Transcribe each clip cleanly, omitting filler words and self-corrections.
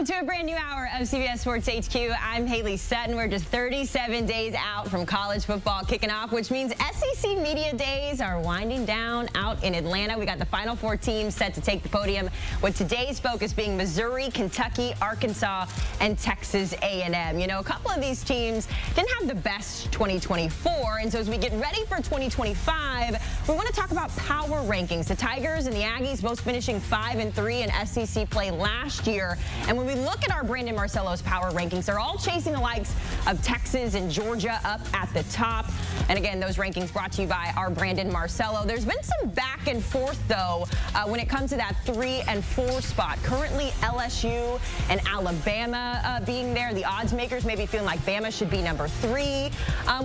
Welcome to a brand new hour of CBS Sports HQ. I'm Haley Sutton. We're just 37 days out from college football kicking off, which means SEC Media Days are winding down out in Atlanta. We got the Final Four teams set to take the podium, with today's focus being Missouri, Kentucky, Arkansas, and Texas A&M. You know, a couple of these teams didn't have the best 2024, and so as we get ready for 2025, we want to talk about power rankings. The Tigers and the Aggies both finishing 5-3 in SEC play last year. And when we look at our Brandon Marcello's power rankings, they're all chasing the likes of Texas and Georgia up at the top. And again, those rankings brought to you by our Brandon Marcello. There's been some back and forth, though, when it comes to that 3 and 4 spot. Currently, LSU and Alabama being there. The odds makers may be feeling like Bama should be number 3.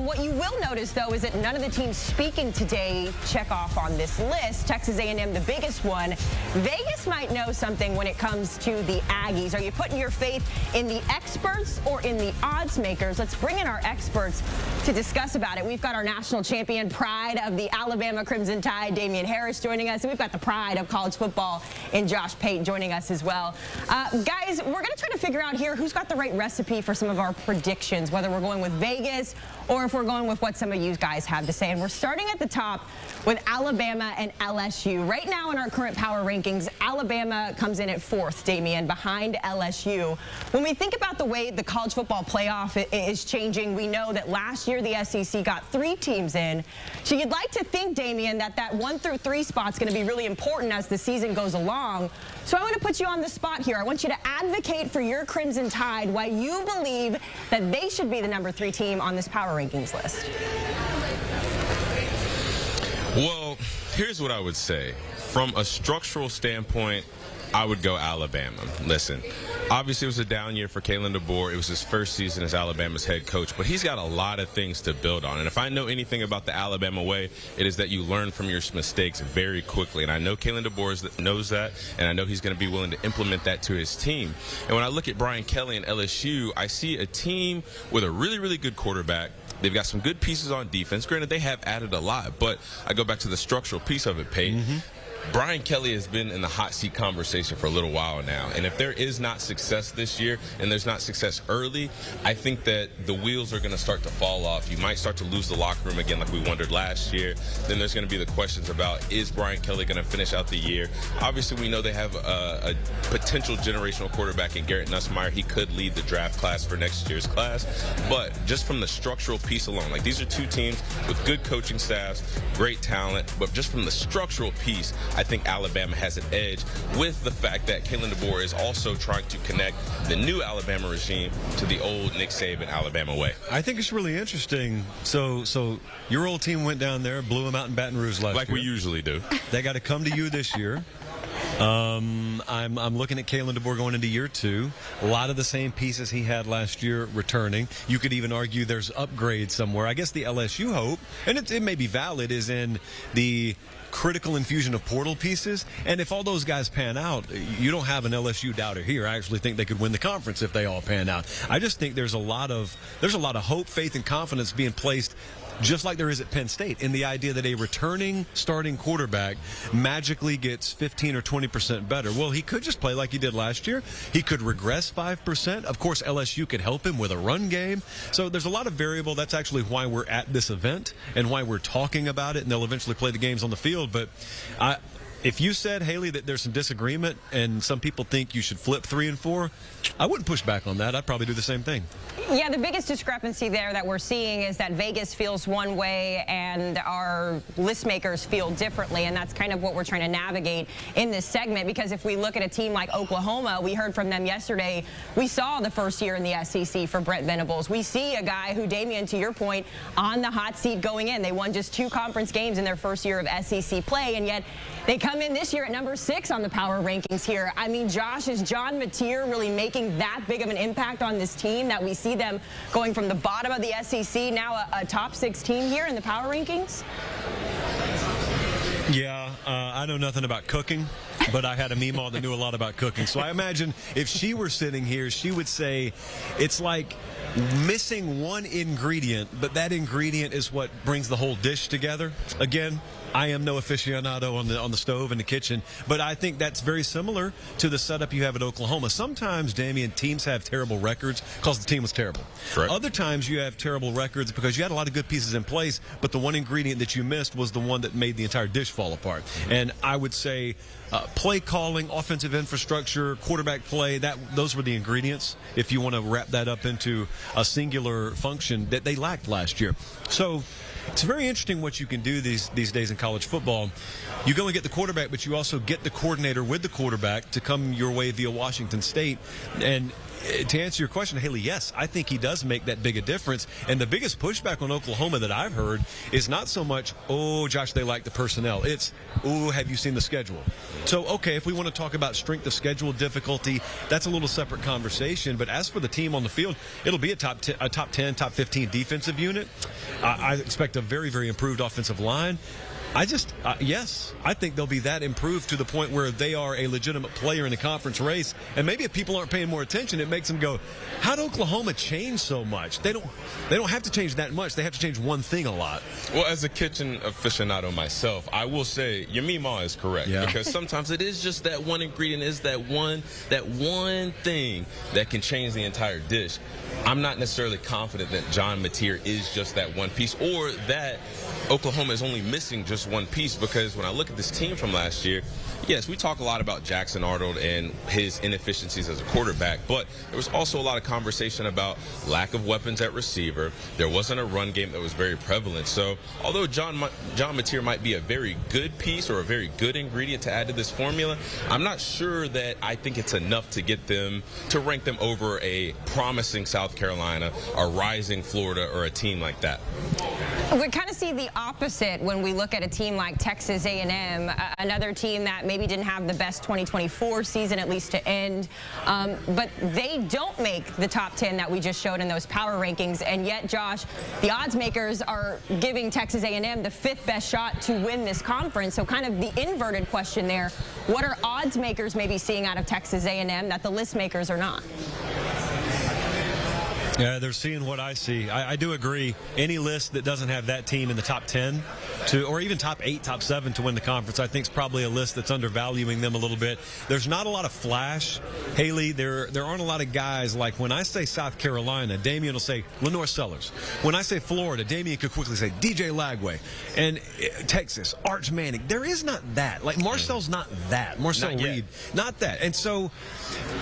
What you will notice, though, is that none of the teams speaking today check off on this list. Texas A&M, the biggest one. Vegas might know something when it comes to the Aggies. Are you putting your faith in the experts or in the odds makers? Let's bring in our experts to discuss about it. We've got our national champion, pride of the Alabama Crimson Tide, Damien Harris, joining us. And we've got the pride of college football in Josh Pate joining us as well. Guys, we're going to try to figure out here who's got the right recipe for some of our predictions, whether we're going with Vegas or if we're going with what some of you guys have to say. And we're starting at the top with Alabama and LSU. Right now in our current power rankings, Alabama comes in at 4th, Damien, behind LSU. When we think about the way the college football playoff is changing, we know that last year the SEC got 3 teams in. So you'd like to think, Damien, that 1 through 3 spot's going to be really important as the season goes along. So I want to put you on the spot here. I want you to advocate for your Crimson Tide, why you believe that they should be the number 3 team on this power rankings list. Well, here's what I would say. From a structural standpoint, I would go Alabama. Listen, obviously it was a down year for Kalen DeBoer. It was his first season as Alabama's head coach, but he's got a lot of things to build on. And if I know anything about the Alabama way, it is that you learn from your mistakes very quickly. And I know Kalen DeBoer knows that, and I know he's going to be willing to implement that to his team. And when I look at Brian Kelly and LSU, I see a team with a really, really good quarterback. They've got some good pieces on defense. Granted, they have added a lot, but I go back to the structural piece of it, Pate. Brian Kelly has been in the hot seat conversation for a little while now. And if there is not success this year and there's not success early, I think that the wheels are going to start to fall off. You might start to lose the locker room again like we wondered last year. Then there's going to be the questions about, is Brian Kelly going to finish out the year? Obviously, we know they have a potential generational quarterback in Garrett Nussmeier. He could lead the draft class for next year's class. But just from the structural piece alone, like these are 2 teams with good coaching staffs, great talent, but just from the structural piece, I think Alabama has an edge, with the fact that Kalen DeBoer is also trying to connect the new Alabama regime to the old Nick Saban Alabama way. I think it's really interesting. So your old team went down there, blew them out in Baton Rouge last year. Like we usually do. They got to come to you this year. I'm looking at Kalen DeBoer going into year 2. A lot of the same pieces he had last year returning. You could even argue there's upgrades somewhere. I guess the LSU hope, and it may be valid, is in the critical infusion of portal pieces. And if all those guys pan out, you don't have an LSU doubter here. I actually think they could win the conference if they all pan out. I just think there's a lot of hope, faith, and confidence being placed, just like there is at Penn State, in the idea that a returning starting quarterback magically gets 15 or 20% better. Well, he could just play like he did last year. He could regress 5%. Of course, LSU could help him with a run game. So there's a lot of variable. That's actually why we're at this event and why we're talking about it, and they'll eventually play the games on the field. But if you said, Haley, that there's some disagreement and some people think you should flip 3 and 4, I wouldn't push back on that. I'd probably do the same thing. Yeah, the biggest discrepancy there that we're seeing is that Vegas feels one way and our list makers feel differently, and that's kind of what we're trying to navigate in this segment, because if we look at a team like Oklahoma, we heard from them yesterday, we saw the first year in the SEC for Brent Venables. We see a guy who, Damien, to your point, on the hot seat going in. They won just 2 conference games in their first year of SEC play, and yet they come in this year at number 6 on the power rankings here. I mean, Josh, is John Mateer really making that big of an impact on this team that we see them going from the bottom of the SEC, now a top 6 team here in the power rankings? Yeah, I know nothing about cooking. but I had a Meemaw that knew a lot about cooking. So I imagine if she were sitting here, she would say it's like missing one ingredient, but that ingredient is what brings the whole dish together. Again, I am no aficionado on the stove in the kitchen, but I think that's very similar to the setup you have at Oklahoma. Sometimes, Damien, teams have terrible records because the team was terrible. Correct. Other times you have terrible records because you had a lot of good pieces in place, but the one ingredient that you missed was the one that made the entire dish fall apart. And I would say play calling, offensive infrastructure, quarterback play, those were the ingredients, if you want to wrap that up into a singular function that they lacked last year. So it's very interesting what you can do these days in college football. You go and get the quarterback, but you also get the coordinator with the quarterback to come your way via Washington State. And to answer your question, Haley, yes, I think he does make that big a difference. And the biggest pushback on Oklahoma that I've heard is not so much, oh, Josh, they like the personnel. It's, oh, have you seen the schedule? So, okay, if we want to talk about strength of schedule difficulty, that's a little separate conversation. But as for the team on the field, it'll be a top 10, top 15 defensive unit. I expect a very, very improved offensive line. Yes, I think they'll be that improved to the point where they are a legitimate player in the conference race. And maybe if people aren't paying more attention, it makes them go, how did Oklahoma change so much? They don't have to change that much. They have to change one thing a lot. Well, as a kitchen aficionado myself, I will say your Meemaw is correct. Yeah. Because sometimes it is just that one ingredient, is that one thing that can change the entire dish. I'm not necessarily confident that John Mateer is just that one piece, or that Oklahoma is only missing just one piece, because when I look at this team from last year, yes, we talk a lot about Jackson Arnold and his inefficiencies as a quarterback, but there was also a lot of conversation about lack of weapons at receiver. There wasn't a run game that was very prevalent. So although John Mateer might be a very good piece or a very good ingredient to add to this formula, I'm not sure that I think it's enough to get them to rank them over a promising South Carolina, a rising Florida, or a team like that. We kind of see the opposite when we look at a team like Texas A&M, another team that maybe didn't have the best 2024 season, at least to end, but they don't make the top 10 that we just showed in those power rankings. And yet, Josh, the odds makers are giving Texas A&M the 5th best shot to win this conference. So kind of the inverted question there, what are odds makers maybe seeing out of Texas A&M that the list makers are not? Yeah, they're seeing what I see. I do agree. Any list that doesn't have that team in the top 10 or even top 8, top 7 to win the conference, I think is probably a list that's undervaluing them a little bit. There's not a lot of flash. Haley, there aren't a lot of guys like when I say South Carolina, Damien will say Lenore Sellers. When I say Florida, Damien could quickly say DJ Lagway. And Texas, Arch Manning. There is not that. Like Marcel's not that. Marcel Reed, not that. And so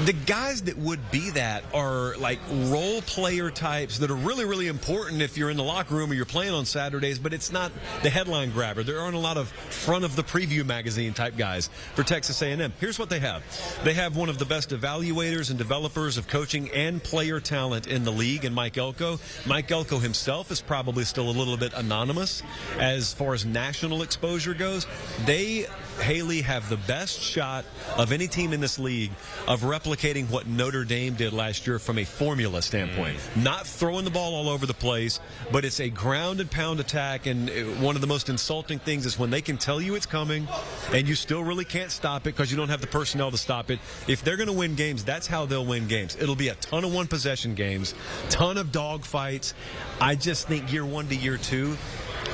the guys that would be that are like role player types that are really, really important if you're in the locker room or you're playing on Saturdays, but it's not the headline grabber. There aren't a lot of front of the preview magazine type guys for Texas A&M. Here's what they have. They have one of the best evaluators and developers of coaching and player talent in the league in Mike Elko. Mike Elko himself is probably still a little bit anonymous as far as national exposure goes. They, Haley, have the best shot of any team in this league of replicating what Notre Dame did last year from a formula standpoint. Not throwing the ball all over the place, but it's a ground and pound attack. And one of the most insulting things is when they can tell you it's coming and you still really can't stop it because you don't have the personnel to stop it. If they're going to win games, that's how they'll win games. It'll be a ton of one-possession games, ton of dog fights. I just think year 1 to year 2,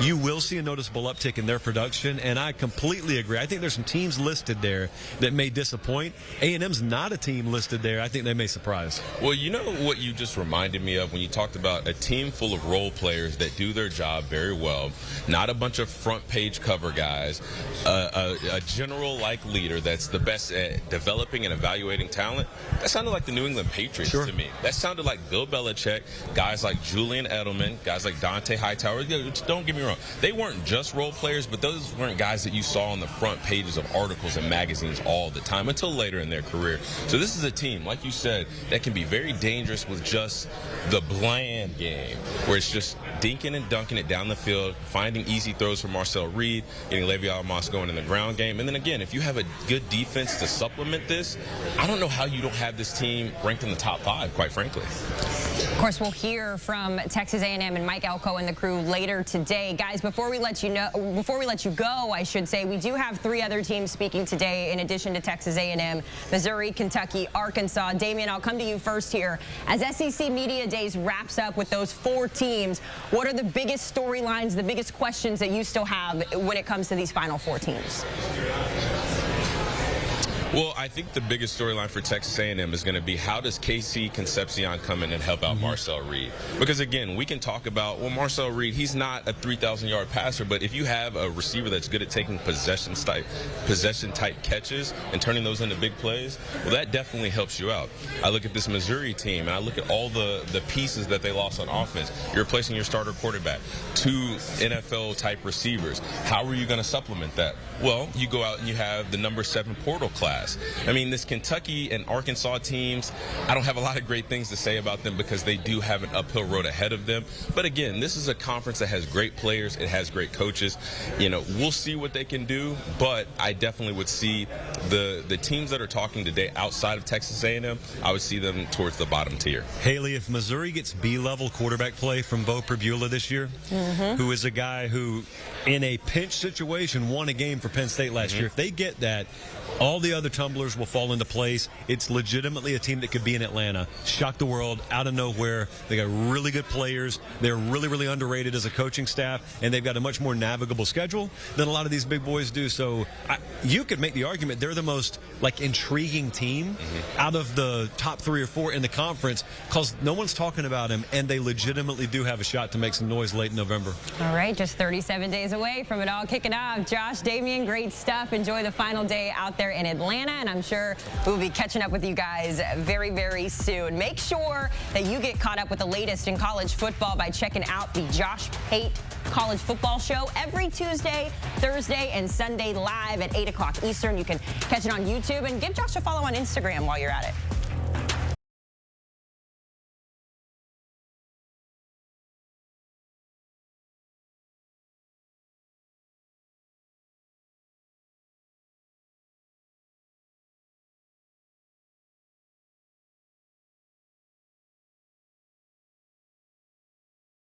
you will see a noticeable uptick in their production, and I completely agree. I think there's some teams listed there that may disappoint. A&M's not a team listed there. I think they may surprise. Well, you know what you just reminded me of when you talked about a team full of role players that do their job very well, not a bunch of front-page cover guys, a general-like leader that's the best at developing and evaluating talent. That sounded like the New England Patriots to me. That sounded like Bill Belichick, guys like Julian Edelman, guys like Dante Hightower. Don't get me wrong. They weren't just role players, but those weren't guys that you saw on the front pages of articles and magazines all the time until later in their career. So this is a team, like you said, that can be very dangerous with just the bland game, where it's just dinking and dunking it down the field, finding easy throws for Marcel Reed, getting Le'Veon Moss going in the ground game. And then again, if you have a good defense to supplement this, I don't know how you don't have this team ranked in the top 5, quite frankly. Of course, we'll hear from Texas A&M and Mike Elko and the crew later today. Guys, before we let you go, I should say, we do have 3 other teams speaking today in addition to Texas A&M, Missouri, Kentucky, Arkansas. Damien, I'll come to you first here. As SEC Media Days wraps up with those 4 teams, what are the biggest storylines, the biggest questions that you still have when it comes to these final 4 teams? Well, I think the biggest storyline for Texas A&M is going to be how does KC Concepcion come in and help out Marcel Reed? Because, again, we can talk about, well, Marcel Reed, he's not a 3,000-yard passer, but if you have a receiver that's good at taking possession-type catches and turning those into big plays, well, that definitely helps you out. I look at this Missouri team, and I look at all the pieces that they lost on offense. You're replacing your starter quarterback, 2 NFL-type receivers. How are you going to supplement that? Well, you go out and you have the number 7 portal class. I mean, this Kentucky and Arkansas teams, I don't have a lot of great things to say about them because they do have an uphill road ahead of them. But again, this is a conference that has great players. It has great coaches. You know, we'll see what they can do, but I definitely would see the teams that are talking today outside of Texas A&M, I would see them towards the bottom tier. Haley, if Missouri gets B-level quarterback play from Bo Pribula this year, who is a guy who, in a pinch situation, won a game for Penn State last year, if they get that, all the other tumblers will fall into place. It's legitimately a team that could be in Atlanta. Shock the world out of nowhere. They got really good players. They're really, really underrated as a coaching staff, and they've got a much more navigable schedule than a lot of these big boys do. So you could make the argument they're the most intriguing team out of the top 3 or 4 in the conference because no one's talking about them, and they legitimately do have a shot to make some noise late in November. All right, just 37 days away from it all kicking off. Josh, Damien, great stuff. Enjoy the final day out there in Atlanta, and I'm sure we'll be catching up with you guys very, very soon. Make sure that you get caught up with the latest in college football by checking out the Josh Pate College Football Show every Tuesday, Thursday, and Sunday live at 8 o'clock Eastern. You can catch it on YouTube and give Josh a follow on Instagram while you're at it.